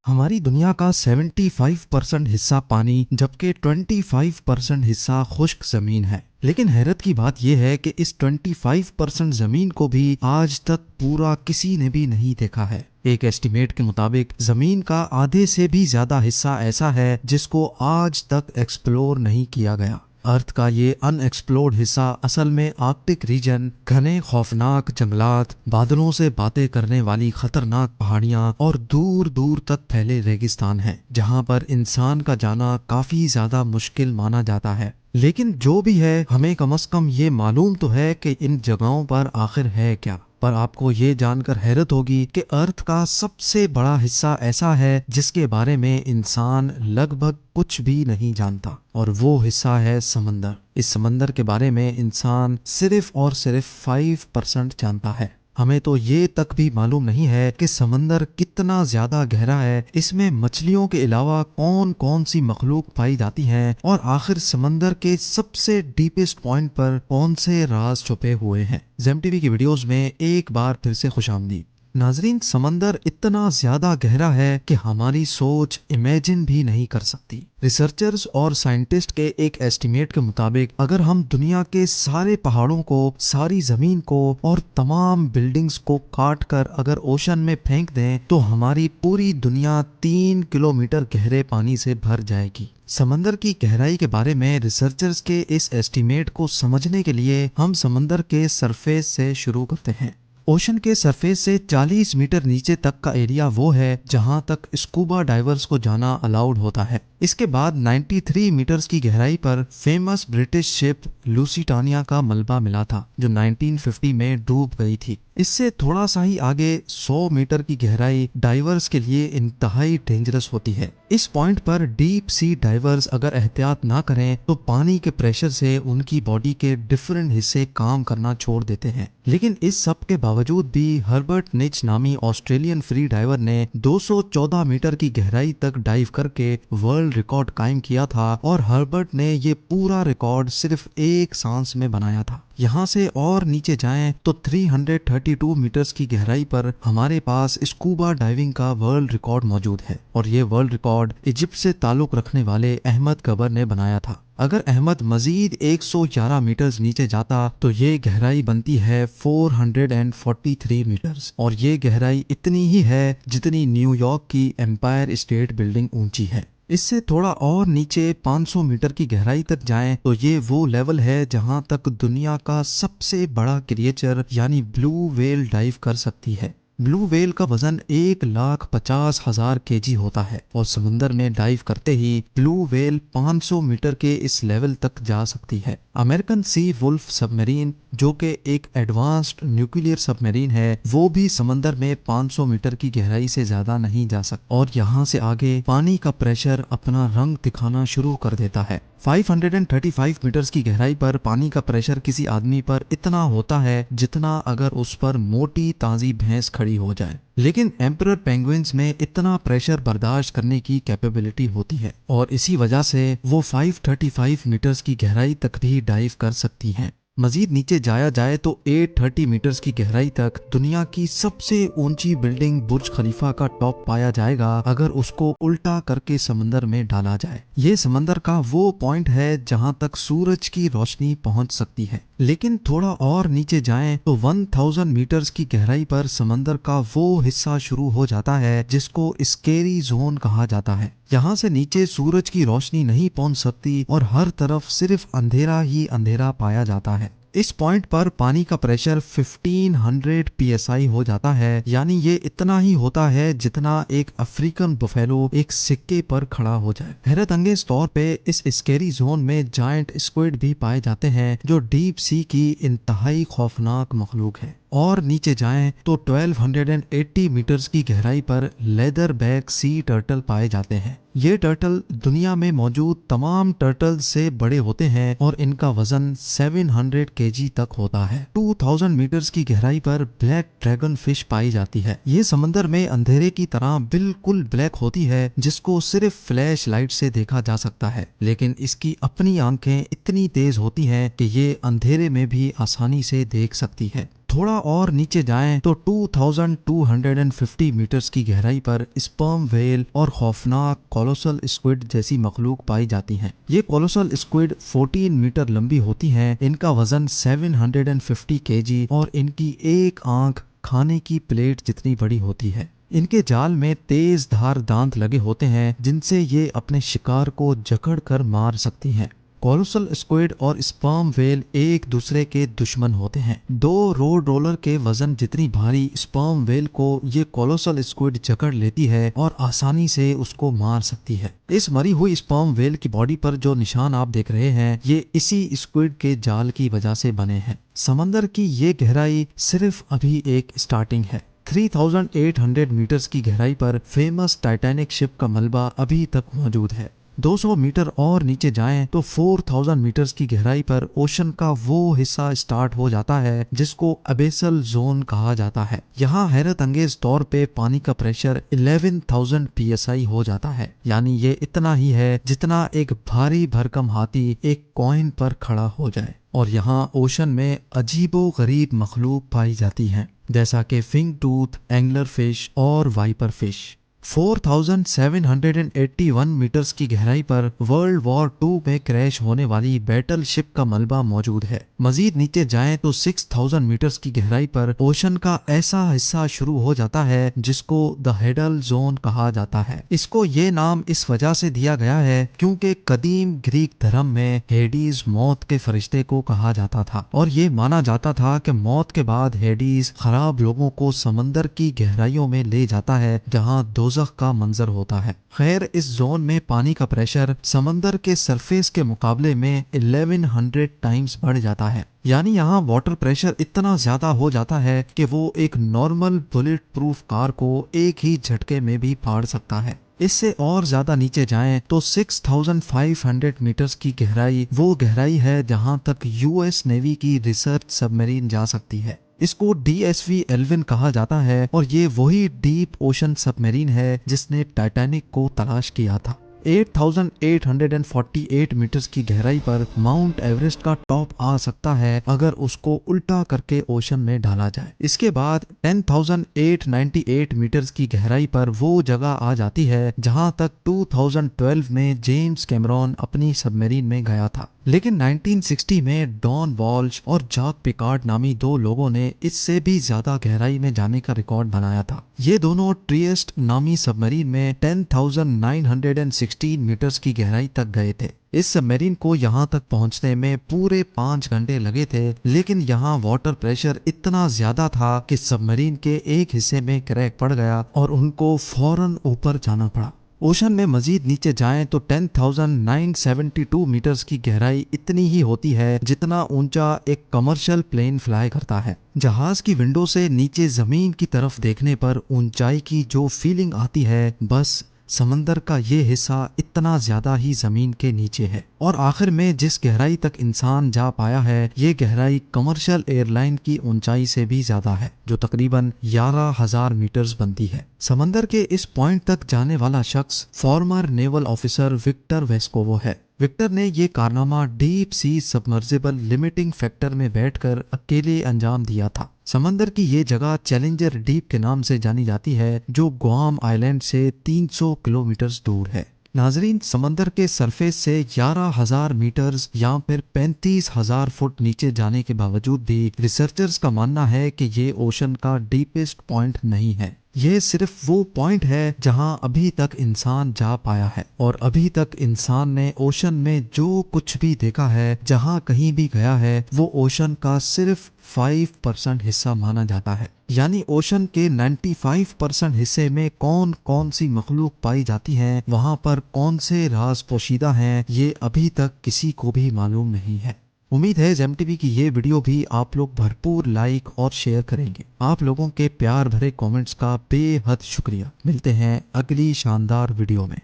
हमारी दुनिया का 75% हिस्सा पानी जबकि 25% हिस्सा खुश्क जमीन है। लेकिन हैरत की बात यह है कि इस 25% जमीन को भी आज तक पूरा किसी ने भी नहीं देखा है। एक एस्टीमेट के मुताबिक जमीन का आधे से भी ज्यादा हिस्सा ऐसा है जिसको आज तक एक्सप्लोर नहीं किया गया। अर्थ का ये अनएक्सप्लोर्ड हिस्सा असल में आर्कटिक रीजन, घने खौफनाक जंगलात, बादलों से बातें करने वाली खतरनाक पहाड़ियां और दूर दूर तक फैले रेगिस्तान है, जहां पर इंसान का जाना काफी ज्यादा मुश्किल माना जाता है। लेकिन जो भी है, हमें कम से कम ये मालूम तो है कि इन जगहों पर आखिर है क्या। पर आपको ये जानकर हैरत होगी कि अर्थ का सबसे बड़ा हिस्सा ऐसा है जिसके बारे में इंसान लगभग कुछ भी नहीं जानता, और वो हिस्सा है समंदर। इस समंदर के बारे में इंसान सिर्फ और सिर्फ 5% जानता है। हमें तो ये तक भी मालूम नहीं है कि समंदर कितना ज्यादा गहरा है, इसमें मछलियों के अलावा कौन कौन सी मखलूक पाई जाती हैं, और आखिर समंदर के सबसे डीपेस्ट पॉइंट पर कौन से राज छुपे हुए हैं। जेम टीवी की वीडियोस में एक बार फिर से खुशामदीद। नाजरीन, समंदर इतना ज्यादा गहरा है कि हमारी सोच इमेजिन भी नहीं कर सकती। रिसर्चर्स और साइंटिस्ट के एक एस्टीमेट के मुताबिक अगर हम दुनिया के सारे पहाड़ों को, सारी जमीन को और तमाम बिल्डिंग्स को काट कर अगर ओशन में फेंक दें तो हमारी पूरी दुनिया 3 किलोमीटर गहरे पानी से भर जाएगी। समंदर की गहराई के बारे में रिसर्चर्स के इस एस्टीमेट को समझने के लिए हम समंदर के सरफेस से शुरू करते हैं। ओशन के सरफेस से 40 मीटर नीचे तक का एरिया वो है जहां तक स्कूबा डाइवर्स को जाना अलाउड होता है। इसके बाद 93 मीटर्स की गहराई पर फेमस ब्रिटिश शिप लूसिटानिया का मलबा मिला था, जो 1950 में डूब गई थी। इससे थोड़ा सा ही आगे 100 मीटर की गहराई डाइवर्स के लिए इंतहाई डेंजरस होती है। इस पॉइंट पर डीप सी डाइवर्स अगर एहतियात ना करें तो पानी के प्रेशर से उनकी बॉडी के डिफरेंट हिस्से काम करना छोड़ देते हैं। लेकिन इस सब के बावजूद भी हर्बर्ट निच नामी ऑस्ट्रेलियन फ्री डाइवर ने 214 मीटर की गहराई तक डाइव करके वर्ल्ड रिकॉर्ड कायम किया था, और हर्बर्ट ने ये पूरा रिकॉर्ड सिर्फ एक सांस में बनाया था। यहाँ से और नीचे जाएं तो 332 मीटर्स की गहराई पर हमारे पास स्कूबा डाइविंग का वर्ल्ड रिकॉर्ड मौजूद है, और ये वर्ल्ड रिकॉर्ड इजिप्ट से ताल्लुक रखने वाले अहमद गबर ने बनाया था। अगर अहमद मजीद 111 मीटर्स नीचे जाता तो ये गहराई बनती है 443 मीटर्स, और ये गहराई इतनी ही है जितनी न्यूयॉर्क की एम्पायर स्टेट बिल्डिंग ऊंची है। इससे थोड़ा और नीचे 500 मीटर की गहराई तक जाएं तो ये वो लेवल है जहां तक दुनिया का सबसे बड़ा क्रिएचर यानी ब्लू व्हेल डाइव कर सकती है। ब्लू व्हेल का वजन 1,50,000 केजी होता है, और समुंदर में डाइव करते ही ब्लू व्हेल 500 मीटर के इस लेवल तक जा सकती है। अमेरिकन सी वुल्फ सबमरीन, जो कि एक एडवांस्ड न्यूक्लियर सबमरीन है, वो भी समंदर में 500 मीटर की गहराई से ज्यादा नहीं जा सकता, और यहाँ से आगे पानी का प्रेशर अपना रंग दिखाना शुरू कर देता है। 535 मीटर्स की गहराई पर पानी का प्रेशर किसी आदमी पर इतना होता है जितना अगर उस पर मोटी ताजी भैंस खड़ी हो जाए। लेकिन एम्परर पेंगुइन्स में इतना प्रेशर बर्दाश्त करने की कैपेबिलिटी होती है, और इसी वजह से वो 535 मीटर्स की गहराई तक भी डाइव कर सकती हैं। मजीद नीचे जाया जाए तो 830 मीटर्स की गहराई तक दुनिया की सबसे ऊंची बिल्डिंग बुर्ज खलीफा का टॉप पाया जाएगा अगर उसको उल्टा करके समंदर में डाला जाए। ये समंदर का वो पॉइंट है जहां तक सूरज की रोशनी पहुंच सकती है। लेकिन थोड़ा और नीचे जाएं तो 1000 मीटर्स की गहराई पर समंदर का वो हिस्सा शुरू हो जाता है जिसको स्केरी जोन कहा जाता है। यहाँ से नीचे सूरज की रोशनी नहीं पहुंच सकती, और हर तरफ सिर्फ अंधेरा ही अंधेरा पाया जाता है। इस पॉइंट पर पानी का प्रेशर 1500 psi हो जाता है, यानी ये इतना ही होता है जितना एक अफ्रीकन बफेलो एक सिक्के पर खड़ा हो जाए। हैरत अंगेज तौर पे इस स्केरी जोन में जायंट स्क्विड भी पाए जाते हैं, जो डीप सी की इंतहाई खौफनाक मखलूक है। और नीचे जाएं तो 1280 मीटर्स की गहराई पर लेदर बैक सी टर्टल पाए जाते हैं। ये टर्टल दुनिया में मौजूद तमाम टर्टल से बड़े होते हैं, और इनका वजन 700 केजी तक होता है। 2000 मीटर्स की गहराई पर ब्लैक ड्रैगन फिश पाई जाती है। ये समंदर में अंधेरे की तरह बिल्कुल ब्लैक होती है, जिसको सिर्फ फ्लैश लाइट से देखा जा सकता है, लेकिन इसकी अपनी आंखें इतनी तेज होती हैं कि ये अंधेरे में भी आसानी से देख सकती है। थोड़ा और नीचे जाएं तो 2250 मीटर्स की गहराई पर स्पर्म व्हेल और खौफनाक कोलोसल स्क्विड जैसी मखलूक पाई जाती हैं। ये कोलोसल स्क्विड 14 मीटर लंबी होती हैं। इनका वजन 750 केजी और इनकी एक आंख खाने की प्लेट जितनी बड़ी होती है। इनके जाल में तेज धार दांत लगे होते हैं जिनसे ये अपने शिकार को जकड़ कर मार सकती हैं। कोलोसल स्क्विड और स्पर्म व्हेल एक दूसरे के दुश्मन होते हैं। दो रोड रोलर के वजन जितनी भारी स्पर्म व्हेल को ये कोलोसल स्क्विड जकड़ लेती है और आसानी से उसको मार सकती है। इस मरी हुई स्पर्म व्हेल की बॉडी पर जो निशान आप देख रहे हैं ये इसी स्क्विड के जाल की वजह से बने हैं। समंदर की ये गहराई सिर्फ अभी एक स्टार्टिंग है। 3800 मीटर्स की गहराई पर फेमस टाइटैनिक शिप का मलबा अभी तक मौजूद है। 200 मीटर और नीचे जाएं तो 4000 मीटर्स की गहराई पर ओशन का वो हिस्सा स्टार्ट हो जाता है जिसको अबेसल जोन कहा जाता है। यहाँ हैरत अंगेज तौर पे पानी का प्रेशर 11,000 psi हो जाता है। यानी ये इतना ही है जितना एक भारी भरकम हाथी एक कॉइन पर खड़ा हो जाए। और यहाँ ओशन में अजीबो गरीब मखलूक पाई जाती हैं जैसा कि फिंग टूथ, एंगलर फिश और वाइपर फिश। 4781 मीटर्स की गहराई पर वर्ल्ड वॉर 2 में क्रैश होने वाली बैटल शिप का मलबा मौजूद है। मजीद नीचे जाएं तो 6000 मीटर्स की गहराई पर ओशन का ऐसा हिस्सा शुरू हो जाता है जिसको द हेडल जोन कहा जाता है। इसको ये नाम इस वजह से दिया गया है क्योंकि कदीम ग्रीक धर्म में हेडीज मौत के फरिश्ते को कहा जाता था और ये माना जाता था कि मौत के बाद हेडीज खराब लोगों को समंदर की गहराइयों में ले जाता है जहाँ दोज़ख का मंजर होता है। खैर इस जोन में पानी का प्रेशर समंदर के सरफेस के मुकाबले में 1100 टाइम्स बढ़ जाता है। यानी यहाँ वाटर प्रेशर इतना ज्यादा हो जाता है कि वो एक नॉर्मल बुलेट प्रूफ कार को एक ही झटके में भी फाड़ सकता है। इससे और ज्यादा नीचे जाएं तो 6500 मीटर्स की गहराई वो गहराई है जहां तक यूएस नेवी की रिसर्च सबमरीन जा सकती है। इसको DSV एल्विन कहा जाता है और ये वही डीप ओशन सबमरीन है जिसने टाइटैनिक को तलाश किया था। 8848 मीटर्स की गहराई पर माउंट एवरेस्ट का टॉप आ सकता है अगर उसको उल्टा करके ओशन में डाला जाए। इसके बाद 10898 मीटर्स की गहराई पर वो जगह आ जाती है जहां तक 2012 में जेम्स कैमरॉन अपनी सबमरीन में गया था। लेकिन 1960 में डॉन वॉल्श और जाक पिकार्ड नामी दो लोगों ने इससे भी ज्यादा गहराई में जाने का रिकॉर्ड बनाया था। ये दोनों ट्रिएस्ट नामी सबमरीन में 10,916 मीटर्स की गहराई तक गए थे। इस सबमरीन को यहाँ तक पहुँचने में पूरे 5 घंटे लगे थे, लेकिन यहाँ वाटर प्रेशर इतना ज्यादा था कि सबमरीन के एक हिस्से में क्रैक पड़ गया और उनको फौरन ऊपर जाना पड़ा। ओशन में मजीद नीचे जाएं तो 10,972 मीटर्स की गहराई इतनी ही होती है जितना ऊंचा एक कमर्शियल प्लेन फ्लाई करता है। जहाज की विंडो से नीचे जमीन की तरफ देखने पर ऊंचाई की जो फीलिंग आती है बस समंदर का ये हिस्सा इतना ज्यादा ही जमीन के नीचे है। और आखिर में जिस गहराई तक इंसान जा पाया है ये गहराई कमर्शियल एयरलाइन की ऊंचाई से भी ज्यादा है जो तकरीबन 11,000 मीटर्स बनती है। समंदर के इस पॉइंट तक जाने वाला शख्स former naval officer Victor Vescovo है। विक्टर ने ये कारनामा deep sea submersible limiting factor में बैठकर अकेले अंजाम दिया था। समंदर की ये जगह चैलेंजर डीप के नाम से जानी जाती है जो गुआम आइलैंड से 300 किलोमीटर दूर है। नाजरीन, समंदर के सरफेस से 11,000 मीटर्स या फिर 35,000 फुट नीचे जाने के बावजूद भी रिसर्चर्स का मानना है कि ये ओशन का डीपेस्ट पॉइंट नहीं है। ये सिर्फ वो पॉइंट है जहां अभी तक इंसान जा पाया है और अभी तक इंसान ने ओशन में जो कुछ भी देखा है, जहां कहीं भी गया है, वो ओशन का सिर्फ 5% हिस्सा माना जाता है। यानी ओशन के 95% हिस्से में कौन कौन सी मखलूक पाई जाती है, वहां पर कौन से राज पोशीदा हैं, ये अभी तक किसी को भी मालूम नहीं है। उम्मीद है जेमटीवी की ये वीडियो भी आप लोग भरपूर लाइक और शेयर करेंगे। आप लोगों के प्यार भरे कमेंट्स का बेहद शुक्रिया। मिलते हैं अगली शानदार वीडियो में।